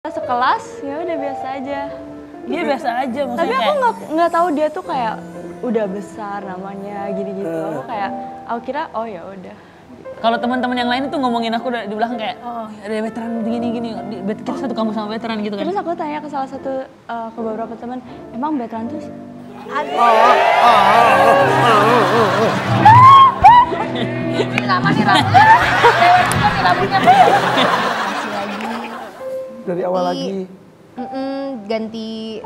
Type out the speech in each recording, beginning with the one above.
Sekelas ya udah biasa aja. Dia biasa aja maksudnya. Tapi aku nggak tahu dia tuh kayak udah besar namanya gini-gitu. Aku kira oh ya udah. Kalau teman-teman yang lain itu ngomongin aku di belakang kayak oh ada veteran gini-gini, kita satu kampus sama veteran gitu kan. Terus aku tanya ke salah satu ke beberapa teman, emang veteran tuh ini lama nih rambutnya. Dari awal lagi. Ganti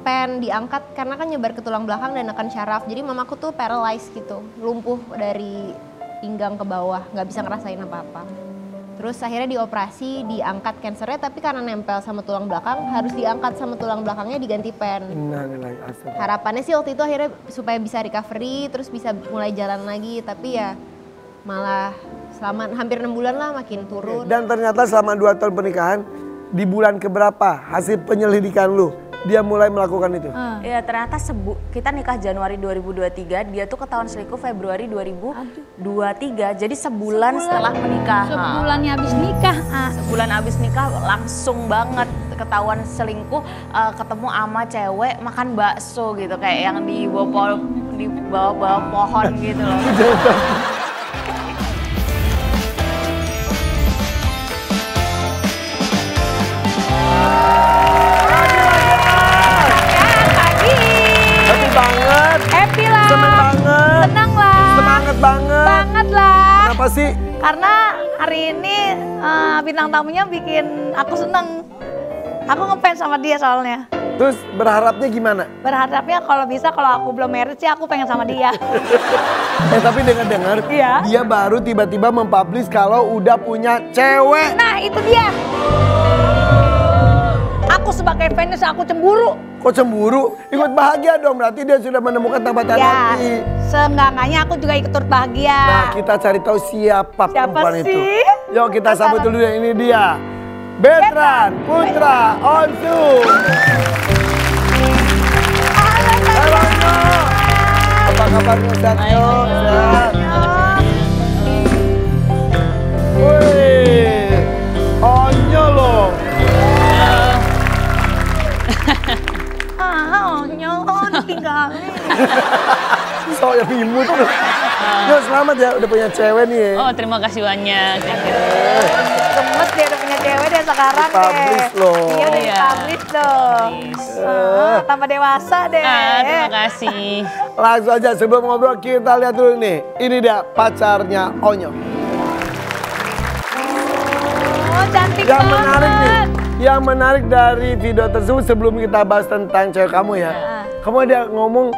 pen diangkat karena kan nyebar ke tulang belakang dan akan syaraf. Jadi mamaku tuh paralyzed gitu, lumpuh dari pinggang ke bawah, nggak bisa ngerasain apa-apa. Terus akhirnya dioperasi, diangkat kansernya, tapi karena nempel sama tulang belakang, harus diangkat sama tulang belakangnya diganti pen. Harapannya sih waktu itu akhirnya supaya bisa recovery, terus bisa mulai jalan lagi, tapi ya malah selama hampir 6 bulan lah makin turun. Dan ternyata selama 2 tahun pernikahan, di bulan keberapa hasil penyelidikan lu, dia mulai melakukan itu? Ya ternyata kita nikah Januari 2023, dia tuh ketahuan selingkuh Februari 2023. Jadi sebulan setelah menikah. Sebulannya habis nikah. Sebulan habis nikah langsung banget ketahuan selingkuh, ketemu ama cewek makan bakso gitu kayak yang di bawah pohon gitu loh. Happy lah. Seneng banget. Senang lah. Semangat banget. Banget lah. Kenapa sih? Karena hari ini bintang tamunya bikin aku seneng. Aku ngefans sama dia soalnya. Terus berharapnya gimana? Berharapnya kalau bisa kalau aku belum married sih aku pengen sama dia. Tapi dengar-dengar dia baru tiba-tiba mempublish kalau udah punya cewek. Nah itu dia. Aku sebagai fans aku cemburu. Kok cemburu? Ikut bahagia dong, berarti dia sudah menemukan tambatan hati. Seenggaknya aku juga ikut turut bahagia. Nah kita cari tahu siapa perempuan itu. Yuk kita sambut dulu ya, ini dia. Betran Putra Onsu. Halo. Apa kabarnya Satyo? Wih, Onyo loh. Tinggalin. So ya imut loh. Yo selamat ya udah punya cewek nih ya. Oh terima kasih banyak. Gemes dia udah punya cewek deh sekarang deh. Publish loh. Iya udah di-publish dong. Tambah dewasa deh. Terima kasih. Langsung aja sebelum ngobrol kita lihat dulu nih. Ini dia pacarnya Onyo. Oh cantik Yang banget. menarik nih. Yang menarik dari video tersebut sebelum kita bahas tentang cewek kamu ya. Kamu ada ngomong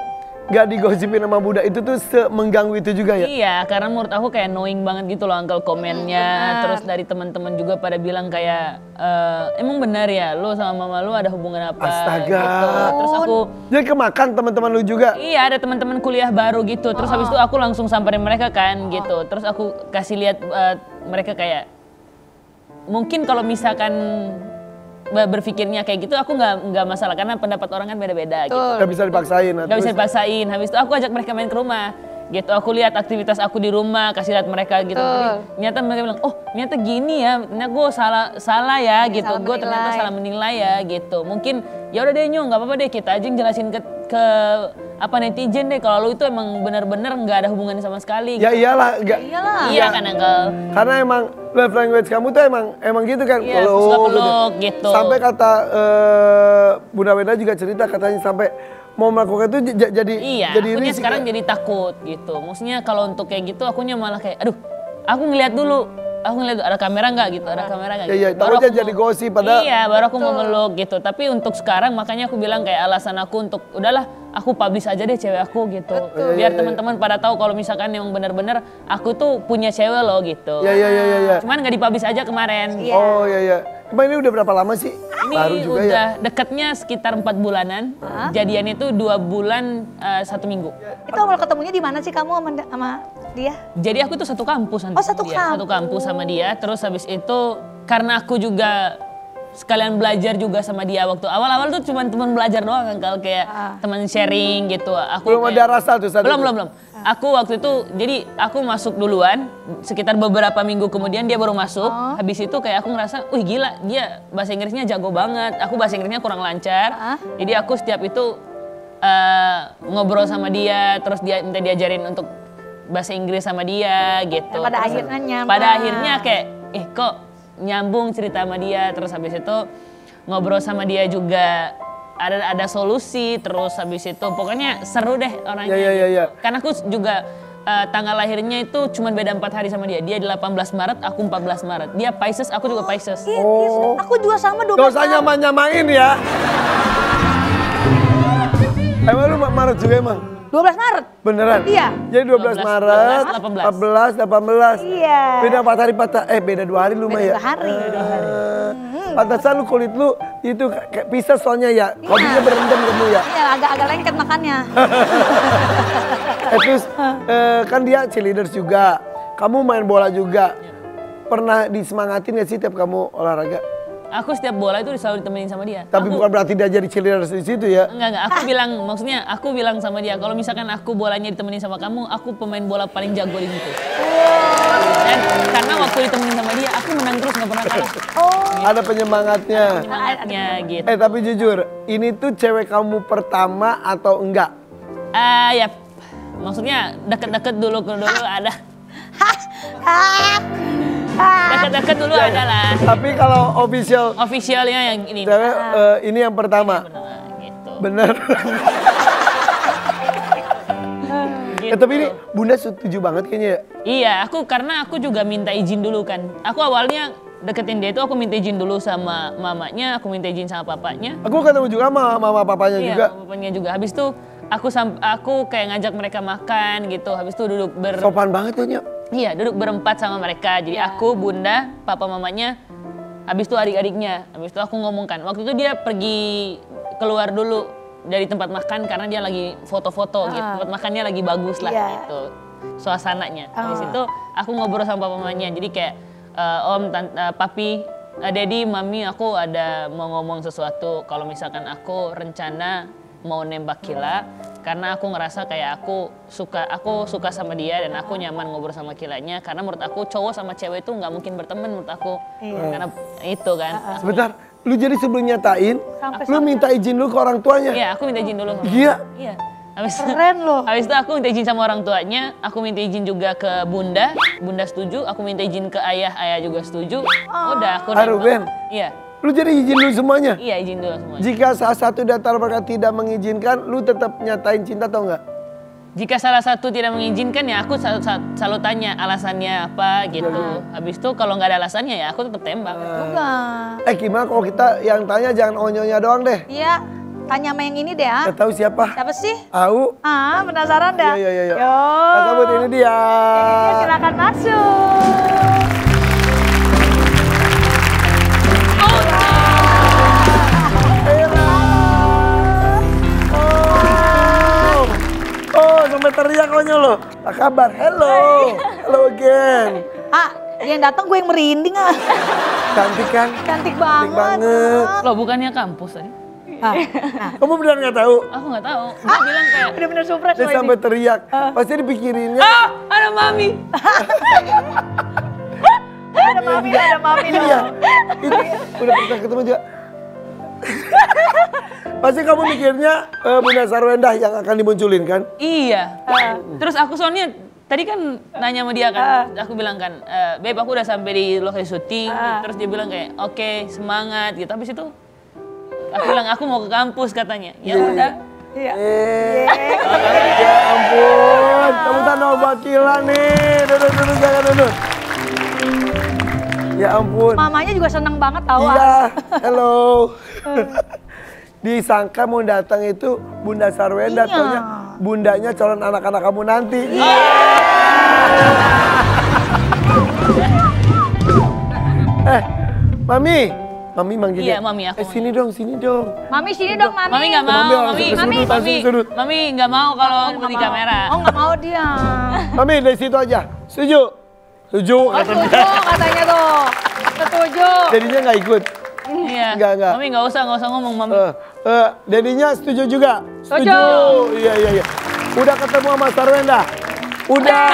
gak digosipin sama Buddha itu tuh mengganggu itu juga ya? Iya, karena menurut aku kayak knowing banget gitu loh Uncle komennya. Terus dari teman-teman juga pada bilang kayak emang benar ya lu sama mama lu ada hubungan apa? Astaga. Gitu. Terus aku jadi kemakan teman-teman lu juga? Iya, ada teman-teman kuliah baru gitu. Terus habis itu aku langsung samperin mereka kan gitu. Terus aku kasih lihat mereka kayak mungkin kalau misalkan berpikirnya kayak gitu aku nggak masalah karena pendapat orang kan beda-beda gitu. Gak bisa dipaksain. Gak bisa dipaksain. Habis itu aku ajak mereka main ke rumah. Gitu, aku lihat aktivitas aku di rumah, kasih lihat mereka gitu. Jadi, ternyata mereka bilang, oh ternyata gini ya, ternyata gue salah ya gitu. Gue ternyata salah menilai ya gitu. Mungkin ya udah deh Nyong, nggak apa-apa deh kita aja yang jelasin ke apa netizen deh kalau lu itu emang bener-bener nggak ada hubungannya sama sekali. Ya gitu. iyalah. Iya kan Uncle. Karena emang love language kamu tuh emang gitu kan. Iya, peluk gitu. Sampai kata Bunda Wenda juga cerita katanya sampai mau melakukan itu jadi akunya sekarang jadi takut gitu. Maksudnya kalau untuk kayak gitu akunya malah kayak aduh, aku ngeliat dulu. Aku ngeliat ada kamera nggak gitu, ada kamera nggak gitu. Iya, takutnya jadi gosip padahal. Iya, baru aku mau meluk gitu. Tapi untuk sekarang makanya aku bilang kayak alasan aku untuk udahlah aku publish aja deh cewek aku gitu. Biar teman-teman pada tahu kalau misalkan emang bener-bener aku tuh punya cewek loh gitu. Iya. Cuman nggak dipublish aja kemarin. Oh iya. Emang ini udah berapa lama sih? Ini baru juga udah ya? dekatnya sekitar 4 bulanan. Jadian itu 2 bulan 1 minggu. Itu awal ketemunya di mana sih kamu sama dia? Jadi aku tuh satu kampus sama dia. Satu kampus sama dia. Terus habis itu karena aku juga sekalian belajar juga sama dia waktu awal-awal tuh cuma teman belajar doang kan, kayak teman sharing gitu. Aku belum ada rasa tuh saat belum itu? belum. aku waktu itu, jadi aku masuk duluan, sekitar beberapa minggu kemudian dia baru masuk. Habis itu kayak aku ngerasa, wih gila, dia bahasa Inggrisnya jago banget. Aku bahasa Inggrisnya kurang lancar. Jadi aku setiap itu ngobrol sama dia, terus dia minta diajarin untuk bahasa Inggris sama dia gitu. Pada akhirnya nyaman. Pada akhirnya kayak, kok nyambung cerita sama dia. Terus habis itu ngobrol sama dia juga ada solusi, terus habis itu pokoknya seru deh orangnya. Iya. Karena aku juga tanggal lahirnya itu cuma beda 4 hari sama dia. Dia 18 Maret, aku 14 Maret. Dia Pisces, aku juga Pisces. Iya, aku juga sama 12 Gak usah nyamain ya. Emang lu Maret juga emang? 12 Maret. Beneran? Iya. Jadi 12 Maret, 14, 18. Iya. Beda 4 hari, beda 2 hari lumayan. Beda 2 hari. Pantesan lu kulit lu itu kayak Pisces soalnya ya. Hobinya berendam kamu ya. Iya, agak lengket makannya. Terus kan dia cheerleaders juga. Kamu main bola juga. Pernah disemangatin gak sih tiap kamu olahraga? Aku setiap bola itu selalu ditemenin sama dia. Tapi bukan berarti dia jadi cheerleaders di situ ya? Enggak. Aku bilang sama dia, kalau misalkan aku bolanya ditemenin sama kamu, aku pemain bola paling jago di situ. Dan karena waktu ditemenin sama dia, aku menang terus nggak pernah kalah. Ada penyemangatnya. Penyemangatnya gitu. Tapi jujur, ini tuh cewek kamu pertama atau enggak? Ya, maksudnya deket-deket dulu ada. Deket-deket dulu ada lah. Tapi kalau Officialnya yang ini. cewek ini yang pertama. Gitu. Bener. Gitu. Tapi ini Bunda setuju banget kayaknya ya? Iya, karena aku juga minta izin dulu kan. Aku awalnya deketin dia itu aku minta izin dulu sama mamanya, aku minta izin sama papanya. Aku ketemu juga sama mama papanya Iya, juga. sama papanya juga. Habis itu aku kayak ngajak mereka makan gitu. Habis itu duduk Sopan banget ya. Iya, duduk berempat sama mereka. Jadi aku, Bunda, papa mamanya, habis itu adik-adiknya. Habis itu aku ngomongkan. Waktu itu dia pergi keluar dulu dari tempat makan karena dia lagi foto-foto gitu. Tempat makannya lagi bagus lah gitu. Suasananya. Habis itu aku ngobrol sama papa mamanya. Jadi kayak Om, Papi, Dedi, Mami, aku ada mau ngomong sesuatu. Kalau misalkan aku rencana mau nembak Kila karena aku ngerasa kayak aku suka sama dia dan aku nyaman ngobrol sama Kilanya karena menurut aku cowok sama cewek itu nggak mungkin berteman menurut aku karena itu kan. Sebentar, lu jadi sebelum nyatain, lu minta izin lu ke orang tuanya? Iya, aku minta izin dulu. Iya. Iya. Keren loh. Habis itu aku minta izin sama orang tuanya, aku minta izin juga ke Bunda setuju, aku minta izin ke ayah juga setuju. Udah aku nembak. Ruben. Iya. Lu jadi izin dulu semuanya? Iya, izin dulu semuanya. Jika salah satu di antara mereka tidak mengizinkan, lu tetap nyatain cinta atau enggak? Jika salah satu tidak mengizinkan ya aku selalu tanya alasannya apa gitu. Habis itu kalau nggak ada alasannya ya aku tetap tembak. Juga. Gimana kalau kita yang tanya jangan onyonya doang deh? Iya, tanya sama yang ini deh ah. Kita tahu siapa? Siapa sih? Au. Penasaran dah? Iya. Yo. Kita sambut ini dia. Ini dia, silakan masuk. Sampai teriak konyol lo. Apa kabar? Hello. Hello again. Dia yang datang gue yang merinding ah. Cantik kan? Cantik Cantik banget. banget. Loh bukannya kampus tadi? Kamu beneran nggak tahu? Aku nggak tahu. Dia bilang kayak Bener-bener surprise Dia loh sampai ini. teriak. Pasti dipikirinnya. ada mami. Ada mami loh. Iya. Itu udah pernah ketemu juga. Pasti kamu mikirnya Bunda Sarwenda yang akan dimunculin kan? Iya. Terus aku soalnya tadi kan nanya sama dia kan, aku bilang kan, Beb aku udah sampai di lokasi syuting, terus dia bilang kayak, oke semangat gitu. Habis itu aku bilang aku mau ke kampus katanya. Ya udah. Iya. Ya ampun, kamu tanah wakilan nih. Duduk, jangan duduk. Ya ampun. Mamanya juga seneng banget tau Iya, hello. Disangka mau datang itu Bunda Sarwenda, taunya bundanya calon anak-anak kamu nanti. Mami manggilnya. Iya, Mami aku. Sini dong. Mami sini dong Mami. Mami nggak mau, Sudut. Mami nggak mau kalau aku di kamera. Oh nggak mau dia. Mami dari situ aja. Setuju Setuju katanya tuh. Setuju. Jadinya nggak ikut. Iya. Nggak. Mami nggak usah ngomong Mami. Dedinya setuju juga? Setuju. Iya. Udah ketemu sama Sarwenda? Udah.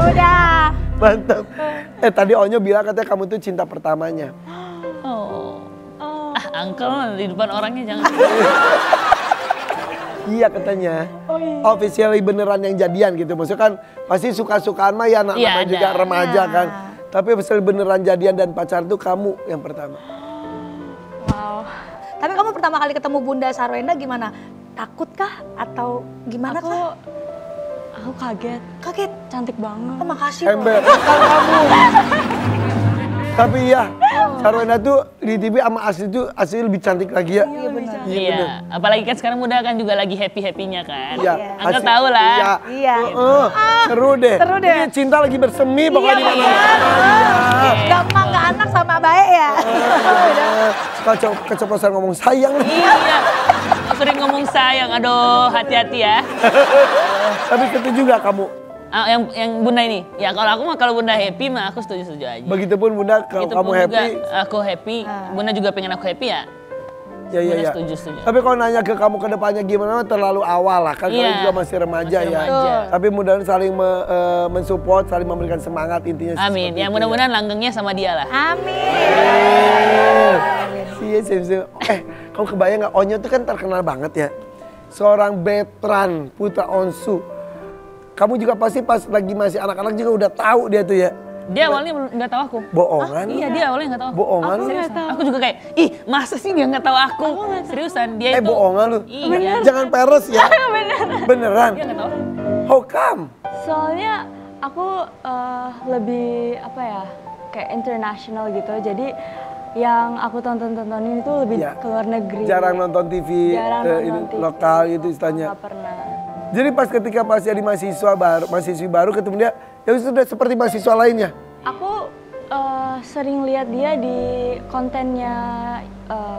Udah. Mantap. Tadi Onyo bilang katanya kamu tuh cinta pertamanya. Oh. Uncle di depan orangnya jangan. Iya katanya. Officially beneran yang jadian gitu. Maksudnya kan pasti suka-sukaan mah ya anak Iya, juga ada. remaja kan. Tapi officially beneran jadian dan pacar tuh kamu yang pertama. Wow. Tapi kamu pertama kali ketemu Bunda Sarwenda gimana? Takut kah atau gimana kah? Aku kaget. Kaget. Cantik banget. Oh, makasih loh. Ember. Bukan kamu. Tapi iya, Sarwenda tuh di TV sama asli tuh asli lebih cantik lagi ya. Iya benar. Iya, apalagi kan sekarang muda kan juga lagi happy-happynya kan. Iya. Uncle asli- tahu lah. Iya. Seru deh. Seru deh. Ini cinta lagi bersemi pokoknya di mana. Gak emak gak anak sama baik ya. Keceplosan ngomong sayang. Iya. Sering ngomong sayang, aduh hati-hati ya. Tapi setuju gak kamu? Yang Bunda ini, ya kalau aku mah kalau Bunda happy mah aku setuju-setuju aja. Begitupun Bunda kalau Itu kamu pun happy. juga aku happy, Bunda juga pengen aku happy ya. Ya, Bunda ya. setuju. Tapi kalau nanya ke kamu ke depannya gimana terlalu awal lah. Kan kalian Iya. juga masih remaja Masih ya. remaja. Tapi mudah-mudahan saling mensupport, saling memberikan semangat intinya. Amin, seperti ya itu mudah-mudahan langgengnya sama dia lah. Amin. Iya. Kamu kebayang gak Onyo tuh kan terkenal banget ya. Seorang Betran Putra Onsu. Kamu juga pasti pas lagi masih anak-anak juga udah tahu dia tuh ya. Dia awalnya nggak tahu aku. Bohongan. Iya dia awalnya nggak tahu. Bohongan lu. Aku juga kayak, ih masa sih dia nggak tahu aku? Seriusan dia itu. Bohongan lu. Iya. Jangan peres ya. Beneran. Dia nggak tahu. How come? Soalnya aku lebih apa ya, kayak international gitu. Jadi yang aku tontonin itu lebih Ya. ke luar negeri. Jarang nonton TV, Jarang ini nonton TV. lokal gitu istilahnya. Nggak pernah. Jadi pas ketika pas jadi mahasiswi baru ketemu dia, ya sudah seperti mahasiswa lainnya. Aku sering lihat dia di kontennya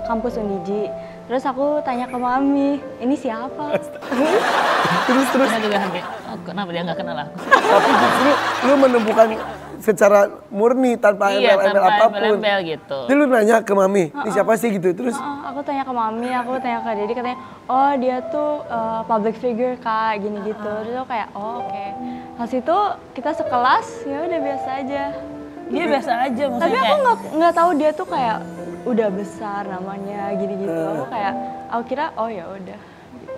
kampus Undiji. Terus aku tanya ke Mami, ini siapa? Terus Bunda juga hampir, oh, kenapa dia nggak kenal aku? tapi justru lu menemukan secara murni tanpa Iya, embel-embel tanpa apapun. embel-embel gitu. Jadi lu nanya ke Mami, ini siapa sih gitu. Terus Aku tanya ke Mami, aku tanya ke Dedi, katanya, oh dia tuh public figure kak, gini gitu. Terus aku kayak, oh oke. Pas itu kita sekelas, ya udah biasa aja. Dia biasa aja maksudnya. Tapi aku kayak, nggak tahu dia tuh kayak udah besar namanya, gini-gitu. Aku kayak, aku kira, oh ya udah.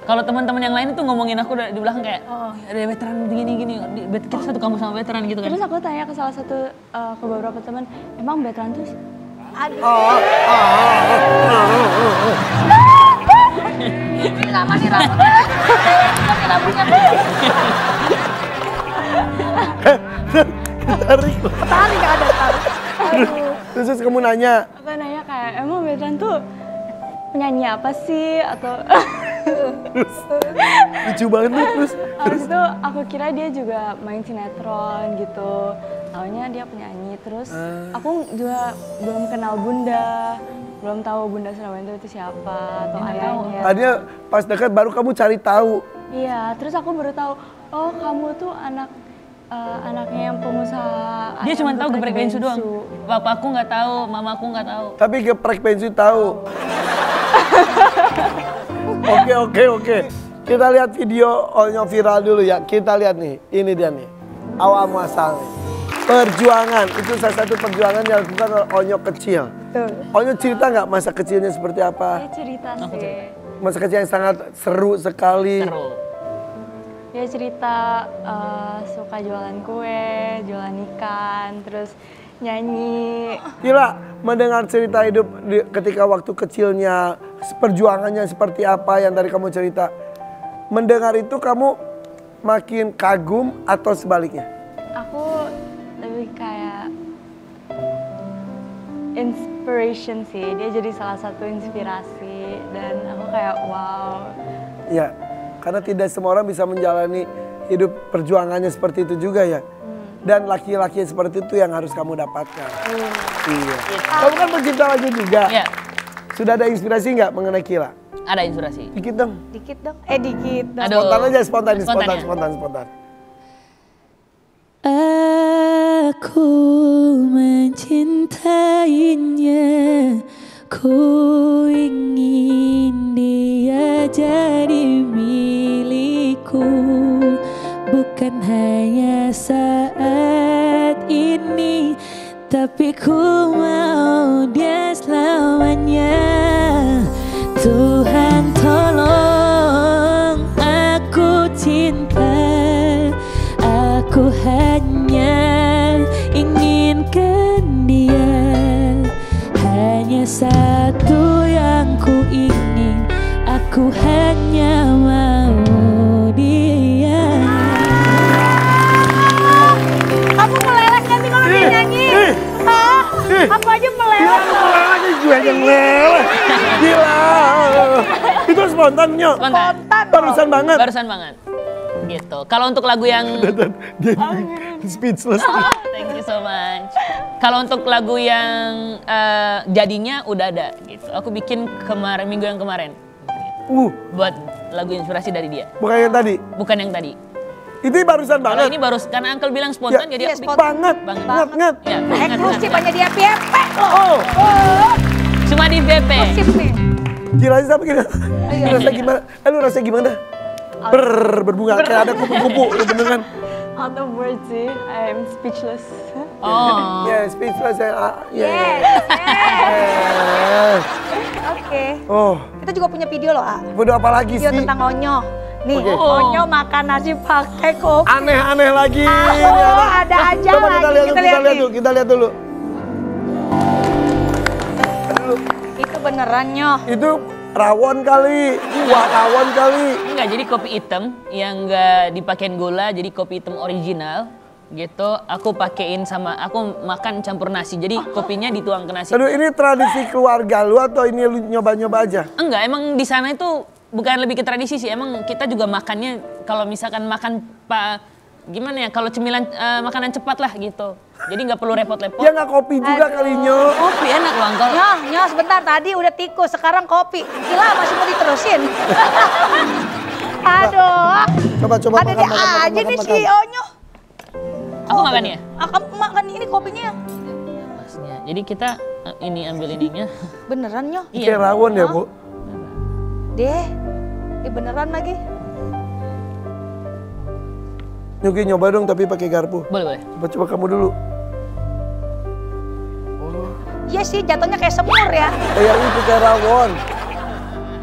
kalau teman-teman yang lain itu ngomongin aku di belakang kayak, oh ada veteran gini-gini, kita satu kampus sama veteran gitu kan. Terus aku tanya ke salah satu, ke beberapa teman, emang veteran tuh Ini lama nih rambutnya. Ini rambutnya. tarik. Tarik gak ada tarik. Terus kamu nanya, aku nanya kayak, emang veteran tuh penyanyi apa sih? Atau lucu banget lu terus. habis itu aku kira dia juga main sinetron gitu. Taunya dia penyanyi. Terus aku juga belum kenal Bunda. Belum tahu Bunda Sarwenda itu siapa atau ayahnya. Tadinya pas dekat baru kamu cari tahu. Iya, terus aku baru tahu, oh kamu tuh anaknya yang pengusaha. Dia cuma ayam tahu geprek geprek bensu doang. bensu. Papaku nggak tahu, mamaku nggak tahu. Tapi geprek pensi tahu. Oke. Kita lihat video Onyo viral dulu ya. Kita lihat nih, ini dia nih. Awal muasal nih. Perjuangan, itu salah satu perjuangan yang dilakukan oleh Onyo kecil. Onyo cerita nggak masa kecilnya seperti apa? Dia cerita sih. Masa kecil yang sangat seru sekali. Seru. Dia cerita suka jualan kue, jualan ikan, terus nyanyi. Gila, mendengar cerita hidup ketika waktu kecilnya, perjuangannya seperti apa yang tadi kamu cerita. Mendengar itu kamu makin kagum atau sebaliknya? Aku lebih kayak inspiration sih. Dia jadi salah satu inspirasi dan aku kayak wow. Ya, karena tidak semua orang bisa menjalani hidup perjuangannya seperti itu juga ya. Dan laki-laki seperti itu yang harus kamu dapatkan. Iya. Kamu kan pencipta lagu juga. Iya, Sudah ada inspirasi nggak mengenai Kila? ada inspirasi. Dikit dong. Dikit dong. Dikit dong. Aduh. Spontan aja, spontan. Aku mencintainya, ku ingin dia jadi milikku. hanya saat ini, tapi ku mau dia selamanya. Tuhan tolong, aku cinta, aku hanya inginkan dia. Hanya satu yang ku ingin, aku hanya mau dia. Kamu meleleh kan nih kalau dia nyanyi? Hah? Aku aja meleleh. Meleleh, gue yang meleleh. Gila. Itu spontan, Nyo. Spontan. Barusan banget. Barusan banget. Gitu. Kalau untuk lagu yang Dia speechless. thank you so much. Kalau untuk lagu yang jadinya udah ada gitu. Aku bikin minggu yang kemarin. Buat lagu inspirasi dari dia. Bukan yang tadi. Bukan yang tadi. Itu barusan Kalau banget. ini baru karena Uncle bilang spontan Ya, jadi aku bikin. banget. Banget. Banget. Ya, Eksklusif hanya dia PP loh. Oh. Cuma di VP. Eksklusif nih. Kirain sama gini. Rasa gimana? Lu rasa gimana? Berbunga kayak ada kupu-kupu. Lu bener kan? Out of words sih, I'm speechless. Oh. Ya, speechless ya. Yes. Oke. Oh, Kita juga punya video loh, A. bodoh apa lagi Video sih? tentang Onyo. Nih, Oke. Onyo makan nasi pakai kopi. Aneh-aneh lagi. Oh, ini anak. ada aja Coba kita lagi. lihat, Kita kita lihat lihat nih. dulu, kita lihat dulu. Itu beneran, Nyo. Itu rawon kali, wah rawon kali. Enggak, jadi kopi hitam yang enggak dipakein gula, jadi kopi hitam original gitu. Aku pakein sama, aku makan campur nasi, jadi kopinya dituang ke nasi. Aduh, ini tradisi keluarga lu atau ini lu nyoba-nyoba aja? Enggak, emang di sana itu bukan lebih ke tradisi sih, emang kita juga makannya kalau misalkan makan gimana ya, kalau cemilan makanan cepat lah gitu. Jadi nggak perlu repot-repot. Ya nggak kopi juga kali, Nyo. Kopi enak loh, Uncle. Nyo, sebentar. Tadi udah tikus, sekarang kopi. Gila, masih mau diterusin. Aduh. Coba Ada dia aja nih si Onyo. Aku makan ya? Aku makan ini kopinya. Masnya. Jadi kita ini ambil ininya. Beneran, Nyo? Kayak rawon ya, Bu? Deh, ini beneran lagi. Nyuki nyoba dong tapi pakai garpu. Boleh. Coba kamu dulu. Iya sih, jatuhnya kayak semur ya. Kayak itu kayak rawon.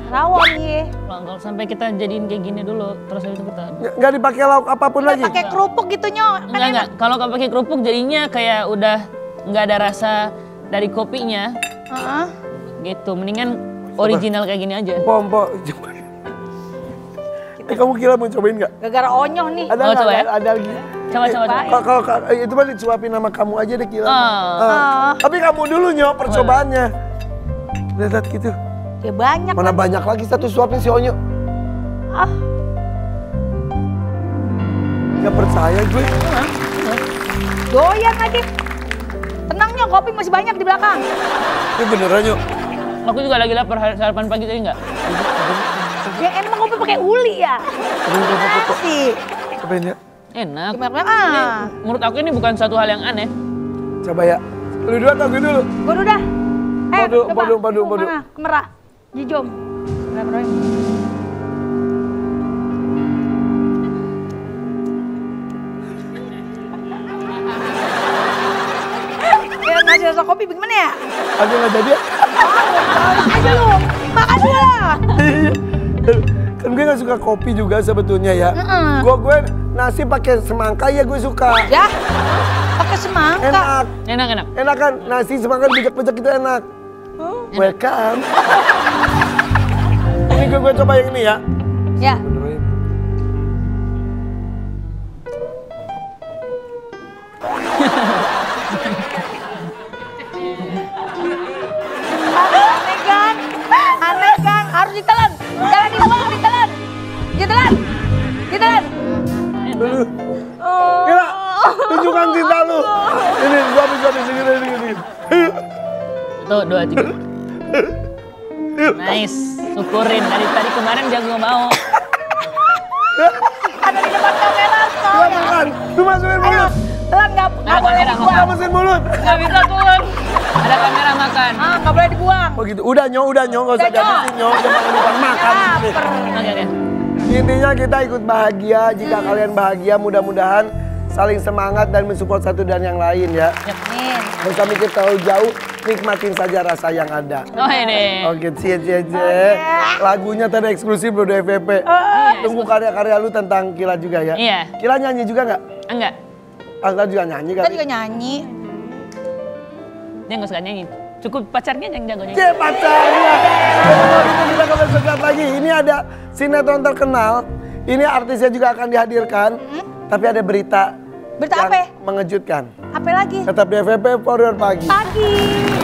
Rawon iya. Uncle sampai kita jadiin kayak gini dulu, terus habis itu kita. Nggak dipakai lauk apapun lagi. Pakai kerupuk gitu, Nyo. Kan Enggak. Kalau kamu pakai kerupuk jadinya kayak udah nggak ada rasa dari kopinya. Heeh. Gitu, mendingan original kayak gini aja. Pompo. Kamu kira mau cobain nggak? Gara-gara Onyo nih. Ada Oh, nggak? coba ya? Ada lagi. Coba. Kalau itu mah disuapin sama kamu aja deh Kila. Oh. Tapi kamu dulu Nyo percobaannya. Lihat gitu. Ya banyak. Mana banyak lagi satu suapin si Onyo. Ah, Gak percaya gue. doyan lagi. Tenang, Nyo, kopi masih banyak di belakang. Ini beneran Nyo. Aku juga lagi lapar, sarapan pagi tadi enggak? Yang enak kopi pakai uli ya. Kenapa sih? Cobain ya. Enak. Gimana? Menurut aku ini bukan satu hal yang aneh. Coba ya. Lu dulu atau gue dulu? Gue udah. Padu. Mana? Kemerah. Jijom. Berapa? Ya ngasih rasa kopi bagaimana ya? Aku nggak jadi ya. Aja lu. Makan dulu lah. Kan gue nggak suka kopi juga sebetulnya ya. Gue nasi pakai semangka ya gue suka. Ya. Pakai semangka. Enak. Enak. Enak kan? Nasi semangka dibejek-bejek itu enak. Welcome. Ini gue coba yang ini ya. Ya. Aneh kan? Harus ditelan. Jangan dibuang, ditelan. Ditelan. Dulu. Gila, tunjukkan cinta lu. Ini, suapin, segini. Tuh, 2 juga. Nice, syukurin. Dari tadi kemarin dia nggak mau. Ada di depan kamera, Coba makan, lu masukin mulut. telan nggak Ada boleh kamera, dibuang. Masukin mulut. Nggak bisa turun. Ada kamera makan. Nggak boleh dibuang. Oh gitu, udah Nyo, nggak usah Udah, Nyo. gabisin Nyo. Jangan lupa makan. Lapar. Oke. Intinya kita ikut bahagia. Jika kalian bahagia, mudah-mudahan saling semangat dan mensupport satu dan yang lain ya. Amin. Gak usah mikir terlalu jauh, nikmatin saja rasa yang ada. Oh ini. Oke, cie. Lagunya tadi eksklusif loh dari FVP. Tunggu karya-karya lu tentang Kila juga ya. Iya. Kila nyanyi juga nggak? Enggak. Kita juga nyanyi Kita kan? juga nyanyi. Dia nggak suka nyanyi. Cukup pacarnya yang jago nyanyi. Cie pacarnya. Kalau gitu kita kembali sesaat lagi. Ini ada sinetron terkenal. Ini artisnya juga akan dihadirkan. Tapi ada berita Berita yang apa? mengejutkan. Apa lagi? Tetap di FVP for Your Pagi. Pagi.